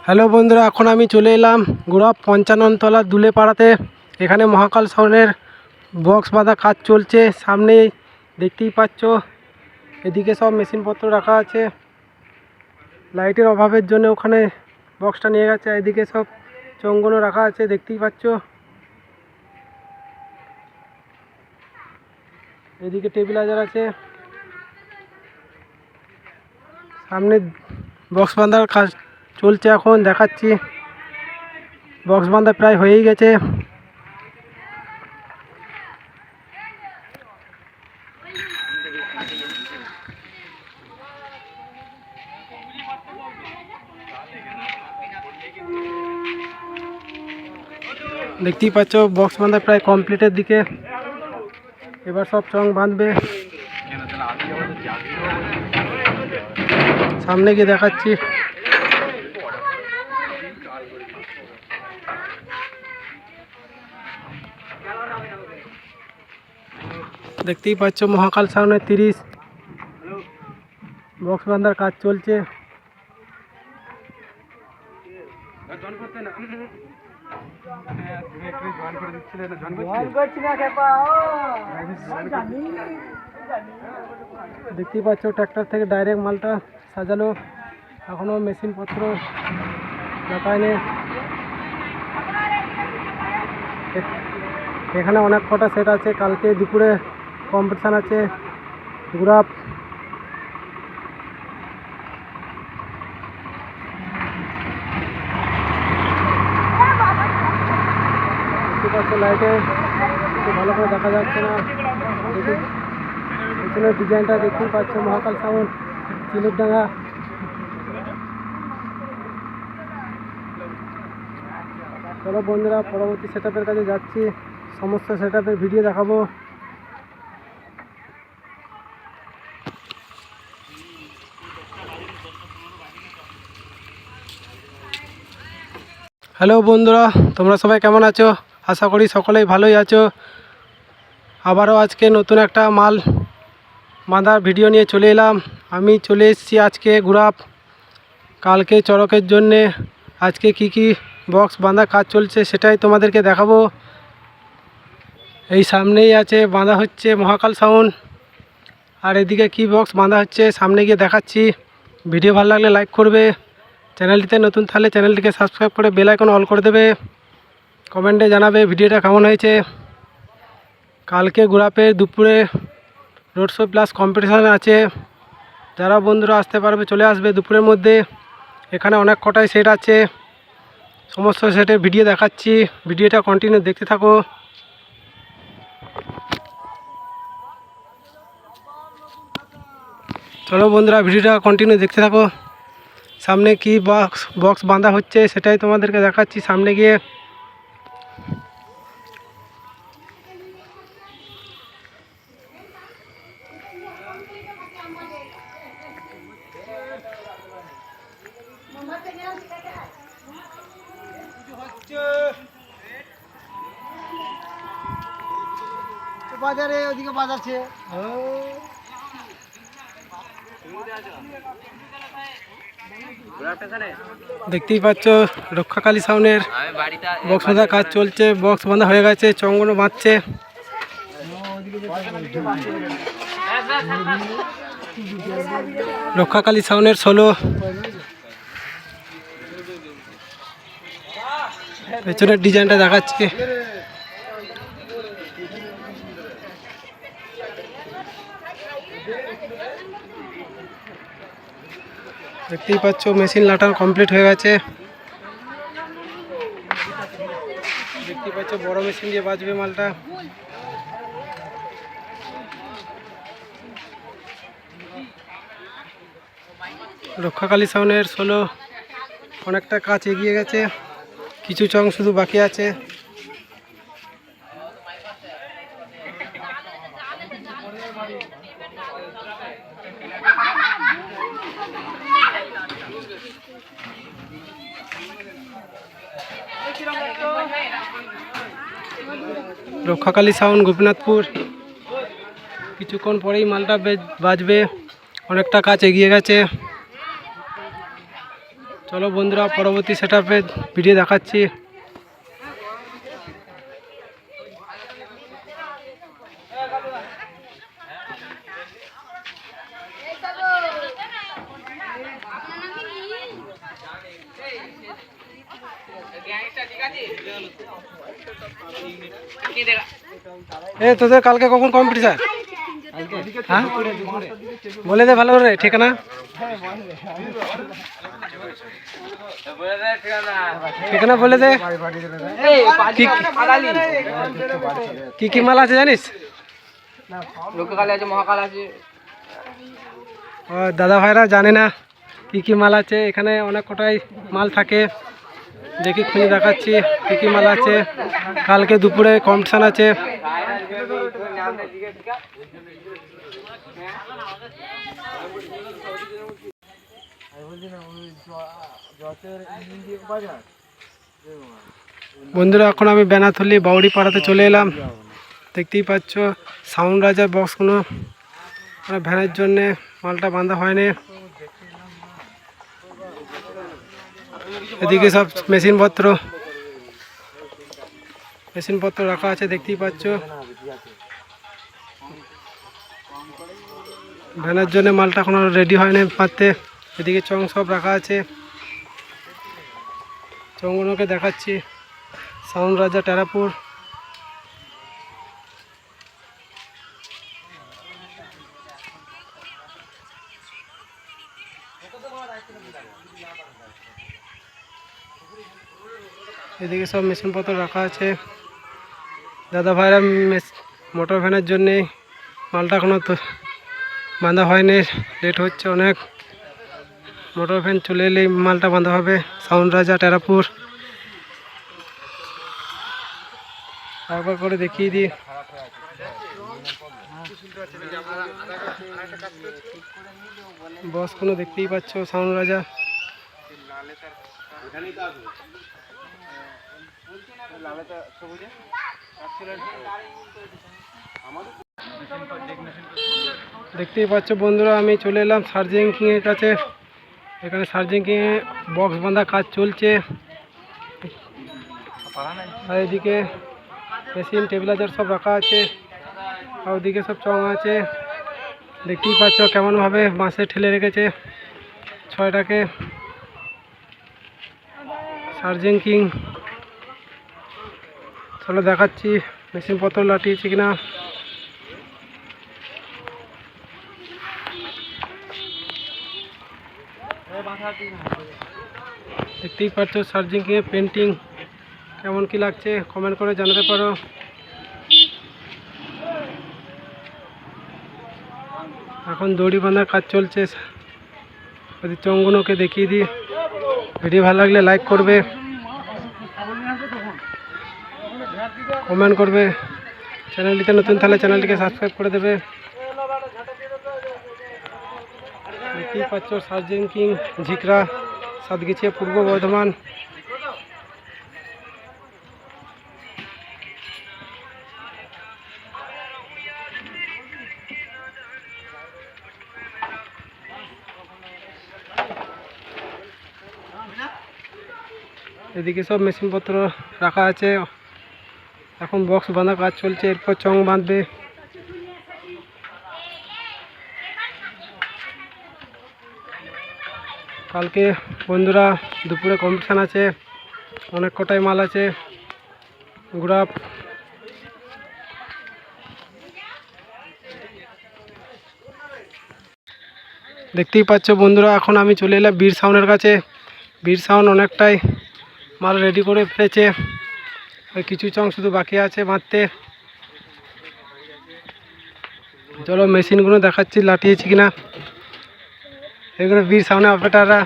Hello বন্ধুরা, এখন আমি চলে এলাম গুড়াপ 55 তলা দুলে পাড়াতে। এখানে মহাকাল সাউন্ডের বক্স বাঁধা কাজ চলছে। সামনে দেখতেই পাচ্ছ, এদিকে সব মেশিনপত্র রাখা আছে। লাইটের অভাবের জন্য ওখানে বক্সটা নিয়ে গেছে। এদিকে সব চঙ্গনও রাখা আছে, দেখতেই পাচ্ছ। এদিকে টেবিলাইজার আছে। সামনে বক্স বাঁধার কাজ চলছে, এখন দেখাচ্ছি। বক্স বাঁধা প্রায় হয়েই গেছে। দেখতেই পাচ্ছ বক্স বাঁধা প্রায় কমপ্লিটের দিকে। এবার সব চং বাঁধবে। সামনে গিয়ে দেখাচ্ছি। দেখতেই পাচ্ছ মহাকাল সাউন্ডের 30 বক্স বাঁধার কাজ চলছে। দেখতেই পাচ্ছ ট্র্যাক্টর থেকে ডাইরেক্ট মালটা সাজালো, এখনো মেশিনপত্র লাগায়নি। এখানে অনেক কটা সেট আছে। কালকে দুপুরে কম্পিটিশান আছে গুড়াপ। লাইটে ভালো করে দেখা যাচ্ছে না। পেছনের ডিজাইনটা দেখতেই পাচ্ছ, মহাকাল সাউন্ড, চিলুরডাঙ্গা। চলো বন্ধুরা, পরবর্তী সেটআপের কাছে যাচ্ছি। সমস্ত সেটআপের ভিডিও দেখাবো। হ্যালো বন্ধুরা, তোমরা সবাই কেমন আছো? আশা করি সকলেই ভালোই আছো। আবারও আজকে নতুন একটা মাল বাঁধার ভিডিও নিয়ে চলে এলাম। আমি চলে এসেছি আজকে গুড়াপ। কালকে চড়কের জন্যে আজকে কি বক্স বাঁধা কাজ চলছে সেটাই তোমাদেরকে দেখাবো। এই সামনেই আছে, বাঁধা হচ্ছে মহাকাল সাউন্ড। আর এদিকে কি বক্স বাঁধা হচ্ছে সামনে গিয়ে দেখাচ্ছি। ভিডিও ভালো লাগলে লাইক করবে, চ্যানেলটিতে নতুন থাকলে চ্যানেলটিকে সাবস্ক্রাইব করে বেল আইকন অল করে দেবে, কমেন্টে জানাবে ভিডিওটা কেমন হয়েছে। কালকে গুড়াপে দুপুরে রোড শো প্লাস কম্পিটিশান আছে। যারা বন্ধুরা আসতে পারবে চলে আসবে দুপুরের মধ্যে। এখানে অনেক কটাই সেট আছে, সমস্ত সেটের ভিডিও দেখাচ্ছি। ভিডিওটা কন্টিনিউ দেখতে থাকো। চলো বন্ধুরা, ভিডিওটা কন্টিনিউ দেখতে থাকো। সামনে কি বক্স বাঁধা হচ্ছে সেটাই তোমাদেরকে দেখাচ্ছি সামনে গিয়ে। বাজারে ওদিকে বাজাচ্ছে। দেখতেই পাচ্ছ রক্ষাকালী সাউন্ডের বক্স বাঁধা কাজ চলছে। বক্স বাঁধা হয়ে গেছে, চঙ্গনও বাঁধছে। রক্ষাকালী সাউন্ডের 16 পেছনের ডিজাইনটা দেখাচ্ছে। দেখতেই পাচ্ছ মেশিন লাটানো কমপ্লিট হয়ে গেছে। দেখতেই পাচ্ছ বড় মেশিন দিয়ে বাজবে মালটা। রক্ষাকালী সাউন্ডের 16 অনেকটা কাজ এগিয়ে গেছে, কিছু চং শুধু বাকি আছে। রক্ষাকালী সাউন্ড গোপীনাথপুর। কিছুক্ষণ পরেই মালটা বাজবে, অনেকটা কাজ এগিয়ে গেছে। চলো বন্ধুরা, পরবর্তী সেটআপে ভিডিও দেখাচ্ছি। তোদের কালকে কখন কম্পিটিশন? হ্যাঁ বলে দে ভালো করে ঠিকানা। ঠিকানা বলে দে। কি কি মাল আছে জানিস? লোককাল আছে, মহাকাল আছে। দাদা ভাইরা জানে না কি কি মাল আছে। এখানে অনেক কটাই মাল থাকে, দেখি খুঁজে দেখাচ্ছি কি কি মাল আছে। কালকে দুপুরে কম্পিটিশন আছে। বন্ধুরা, এখন আমি বেনাথলি বাউড়ি পাড়াতে চলে এলাম। দেখতেই পাচ্ছ সাউন্ড রাজার বক্সগুলো ভ্যানের জন্যে মালটা বাঁধা হয়নি। এদিকে সব মেশিনপত্র রাখা আছে, দেখতেই পাচ্ছ। ভ্যানের জন্য মালটা এখনো রেডি হয়নি পাততে। এদিকে চং সব রাখা আছে, চংগুলোকে দেখাচ্ছি। সাউন্ড রাজা টেরাপুর। এদিকে সব মেশিনপত্র রাখা আছে। দাদা ভাইরা মোটর ভ্যানের জন্যে মালটা এখনো তো বাঁধা হয়নি, লেট হচ্ছে অনেক। মোটর ভ্যান চলে এলেই মালটা বাঁধা হবে। সাউন্ড রাজা টেরাপুর। একবার করে দেখিয়ে দিই। বসগুলো দেখতেই পাচ্ছ, সাউন্ড রাজা। দেখতেই পাচ্ছ বন্ধুরা, আমি চলে এলাম সার্জিং কিং এর কাছে। এখানে সার্জিং কিং এ বক্স বাঁধা কাজ চলছে। আর এদিকে মেশিন টেবিলাইজার সব রাখা আছে, আর ওদিকে সব চং আছে। দেখতেই পাচ্ছ কেমনভাবে বাঁশে ঠেলে রেখেছে ছয়টাকে। সার্জিং কিং। চলো দেখাচ্ছি মেশিনপত্র লাটিয়েছি কিনা। দেখতেই পাচ্ছ সার্জিং কিং এর পেন্টিং কেমন কি লাগছে কমেন্ট করে জানাতে পারো। এখন দড়ি বাঁধার কাজ চলছে। যদি চংগুলোকে দেখিয়ে দিই। ভিডিও ভালো লাগলে লাইক করবে, কমেন্ট করবে। চ্যানেলটিতে নতুন তাহলে চ্যানেলটিকে সাবস্ক্রাইব করে দেবে। দেখতেই পাচ্ছ সার্জিং কিং ঝিকরা, সাতগিছিয়া, পূর্ব বর্ধমান। এদিকে সব মেশিনপত্র রাখা আছে। এখন বক্স বাঁধার কাজ চলছে, এরপর চং বাঁধবে। কালকে বন্ধুরা দুপুরে কম্পিটিশান আছে, অনেক কটাই মাল আছে। গ্রাফ দেখতেই পাচ্ছ বন্ধুরা, এখন আমি চলে এলাম বীর সাউন্ডের কাছে। বীর সাউন্ড অনেকটাই মাল রেডি করে ফেলেছে, ওই কিছু চং শুধু বাকি আছে বাঁধতে। চলো মেশিনগুলো দেখাচ্ছি লাটিয়েছি কিনা। এগুলো বীর সাউন্ডের অপারেটাররা।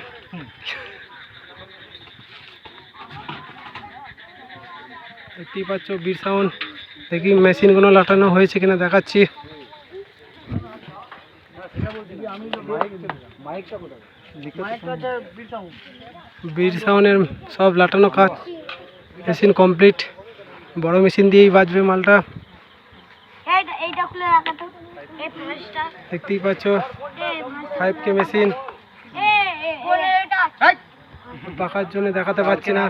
দেখতেই পাচ্ছ বীর সাউন্ড। দেখি মেশিনগুলো লাটানো হয়েছে কিনা দেখাচ্ছি। বীর সাউন্ডের সব লাটানো কাজ, মেশিন কমপ্লিট। বড় মেশিন দিয়েই বাজবে মালটা। দেখতেই পাচ্ছ 5K মেশিন। পাকার জন্য দেখাতে পাচ্ছি না।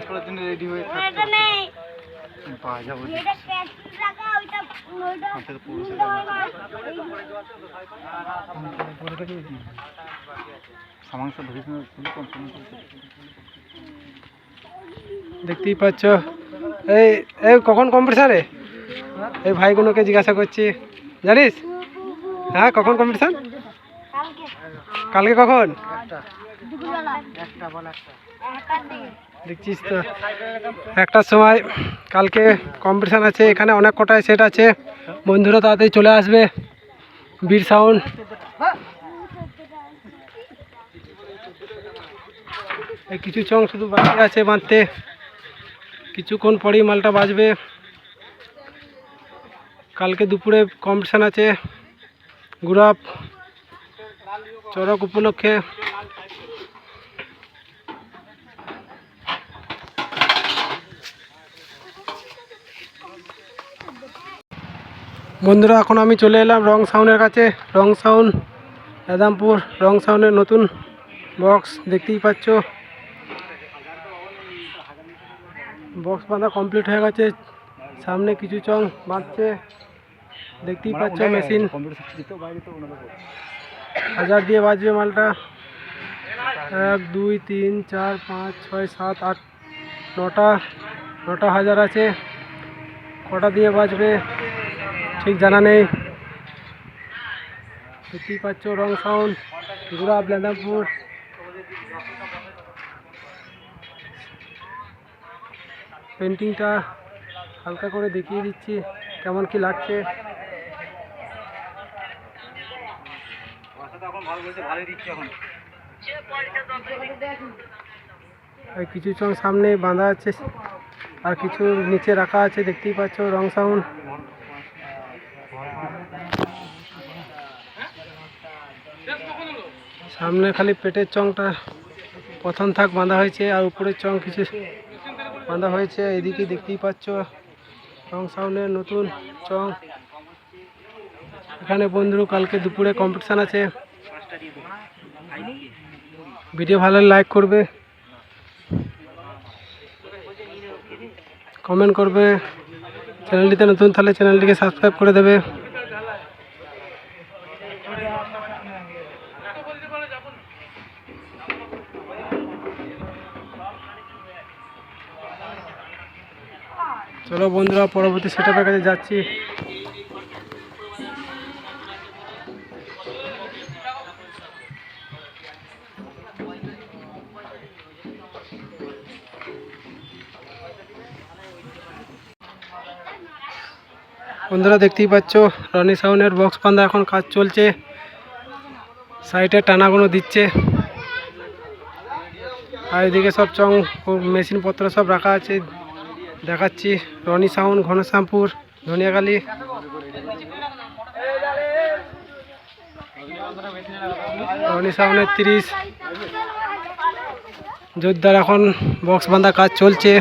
দেখতেই পাচ্ছ এই এই কখন কম্পিটিশন রে? এই ভাইগুলোকে জিজ্ঞাসা করছি, জানিস? হ্যাঁ, কখন কম্পিটিশন? কালকে কখন? দেখছিস তো, 1টার সময় কালকে কম্পিটিশান আছে। এখানে অনেক কটায় সেট আছে, বন্ধুরা তাড়াতাড়ি চলে আসবে। বীর সাউন্ড এই কিছু চং শুধু বাকি আছে বাঁধতে, কিছুক্ষণ পরেই মালটা বাজবে। কালকে দুপুরে কম্পিটিশান আছে গুরাপ চড়ক উপলক্ষে। বন্ধুরা, এখন আমি চলে এলাম রং সাউন্ডের কাছে। রং সাউন্ড রাধামপুর, রং সাউন্ডের নতুন বক্স দেখতেই পাচ্ছ। বক্স বাঁধা কমপ্লিট হয়ে গেছে, সামনে কিছু চং বাঁধছে দেখতেই পাচ্ছ। মেশিন 1000 দিয়ে বাজবে মালটা। 1 2 3 4 5 6 7 8 9টা 1000 আছে। কটা দিয়ে বাজবে ঠিক জানা নেই। দেখতেই পাচ্ছ রং সাউন্ড গুরাব রাধামপুর। পেন্টিংটা হালকা করে দেখিয়ে দিচ্ছি কেমন কি লাগছে। কিছু চং সামনে বাঁধা আছে আর কিছু নিচে রাখা আছে, দেখতেই পাচ্ছ রং সাউন্ড। সামনে খালি পেটের চংটা প্রথম থাক বাঁধা হয়েছে, আর উপরের চং কিছু বাঁধা হয়েছে। এদিকে দেখতেই পাচ্ছ রং সাউন্ডের নতুন চং। এখানে বন্ধু কালকে দুপুরে কম্পিটিশান আছে। ভিডিও ভালো লাইক করবে, কমেন্ট করবে। চ্যানেলটিতে নতুন তাহলে চ্যানেলটিকে সাবস্ক্রাইব করে দেবে। চলো বন্ধুরা, পরবর্তী সেটআপের কাছে যাচ্ছি। বন্ধুরা দেখতেই পাচ্ছ রনি সাউন্ডের বক্স বাঁধা এখন কাজ চলছে। সাইডে টানাগুলো দিচ্ছে, আর এদিকে সব চং মেশিনপত্র সব রাখা আছে দেখাচ্ছি। রনি সাউন্ড, ঘনশ্যামপুর, ধনিয়াখালী। রনি সাউন্ডের 30 যোদ্ধার এখন বক্স বাঁধা কাজ চলছে।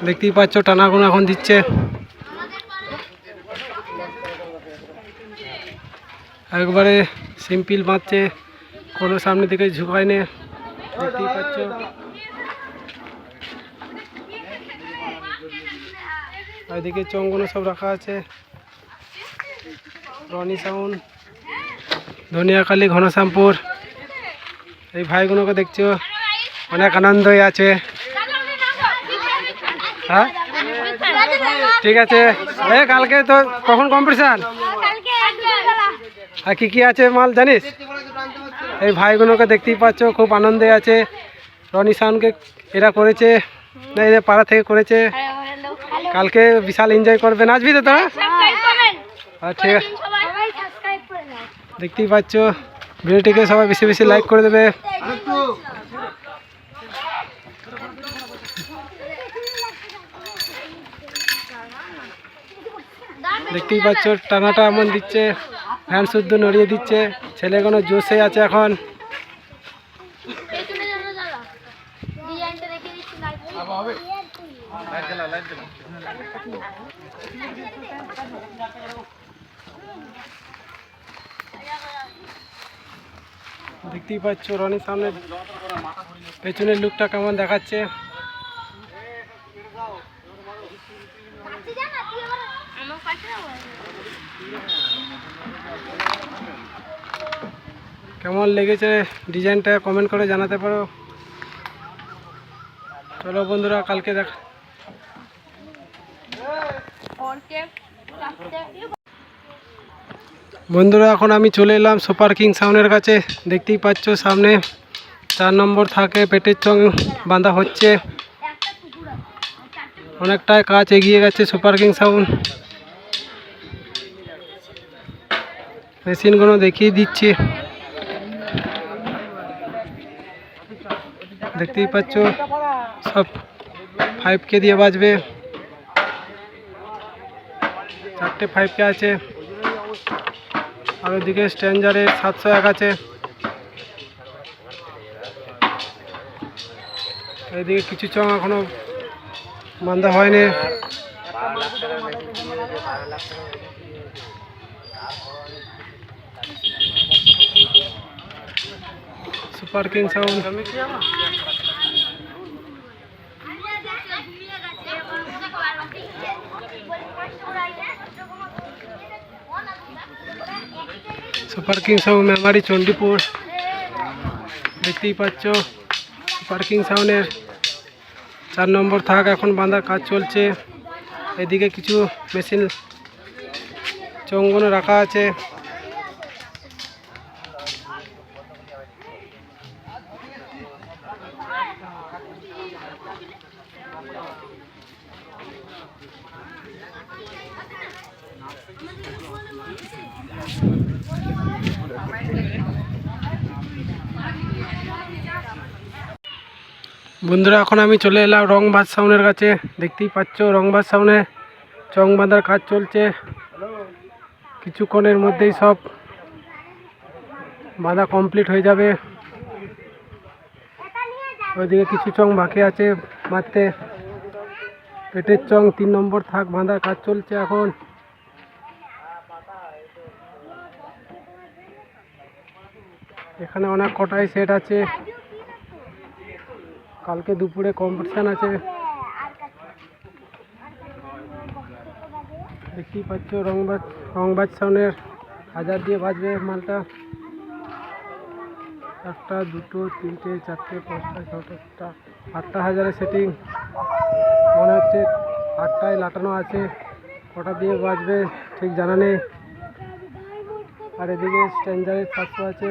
দেখতেই পাচ্ছ টানাগুলো এখন দিচ্ছে। একবারে সিম্পল বাঁধছে, কোনো সামনে দিকে ঝুঁকায় নে, দেখতেই পাচ্ছ। এদিকে চংগুলো সব রাখা আছে। রনি সাউন্ড, ধনিয়াখালী, ঘনশ্যামপুর। এই ভাইগুলোকে দেখছো অনেক আনন্দই আছে। হ্যাঁ ঠিক আছে। কালকে তো কখন কম্পিটিশান আর কি আছে মাল জানিস? এই ভাইগুলোকে দেখতেই পাচ্ছ খুব আনন্দে আছে। রনি সাউন্ডকে এরা করেছে না, এদের পাড়া থেকে করেছে। কালকে বিশাল এনজয় করবে, নাচবি তো তোরা? ঠিক আছে, দেখতেই পাচ্ছ। ভিডিওটিকে সবাই বেশি বেশি লাইক করে দেবে। দেখতেই পাচ্ছ টানাটা এমন দিচ্ছে, ফ্যান শুদ্ধ নড়িয়ে দিচ্ছে। ছেলেগুলো জোশে আছে এখন। দেখতেই পাচ্ছ রনির সামনে পেছনের লুকটা কেমন দেখাচ্ছে। কেমন লেগেছে ডিজাইনটা কমেন্ট করে জানাতে পারো। চলো বন্ধুরা কালকে দেখা। বন্ধুরা এখন আমি চলে এলাম সুপার কিং সাউন্ডের কাছে। দেখতেই পাচ্ছ সামনে 4 নম্বর থাকে পেটের চং বাঁধা হচ্ছে। অনেকটাই কাজ এগিয়ে গেছে সুপার কিং সাউন্ড। মেশিনগুলো দেখিয়ে দিচ্ছি। দেখতেই পাচ্ছ সব 5K দিয়ে বাজবে। 4টে 5K আছে, আর ওদিকে স্ট্যান্ডারে 701 আছে। এদিকে কিছু চং এখনো বাঁধা হয়নি। Super king sound. Super king sound Memari Chandipur. দেখতেই পাচ্ছ সুপার কিং সাউন্ডের 4 নম্বর থাক এখন বাঁধার কাজ চলছে। এদিকে কিছু মেশিন চৌঙ্গনে রাখা আছে। বন্ধুরা এখন আমি চলে এলাম রংবাজ সাউন্ডের কাছে। দেখতেই পাচ্ছ রংবাজ সাউন্ডে চং বাঁধার কাজ চলছে। কিছুক্ষণের মধ্যেই সব বাঁধা কমপ্লিট হয়ে যাবে। ওইদিকে কিছু চং বাকি আছে মারতে। পেটের চং 3 নম্বর থাক বাঁধার কাজ চলছে এখন। এখানে অনেক কটাই সেট আছে। কালকে দুপুরে কম্পিটিশান আছে। দেখতেই পাচ্ছ রংবাজ সাউন্ডের 1000 দিয়ে বাজবে মালটা। 1টা 2টো 3টে 4টে 5টা 6টা 8টা হাজারের সেটিং মনে হচ্ছে। 8টায় লাটানো আছে, কটা দিয়ে বাজবে ঠিক জানা নেই। আর এদিকে স্ট্যান্ডার্ডের 700 আছে।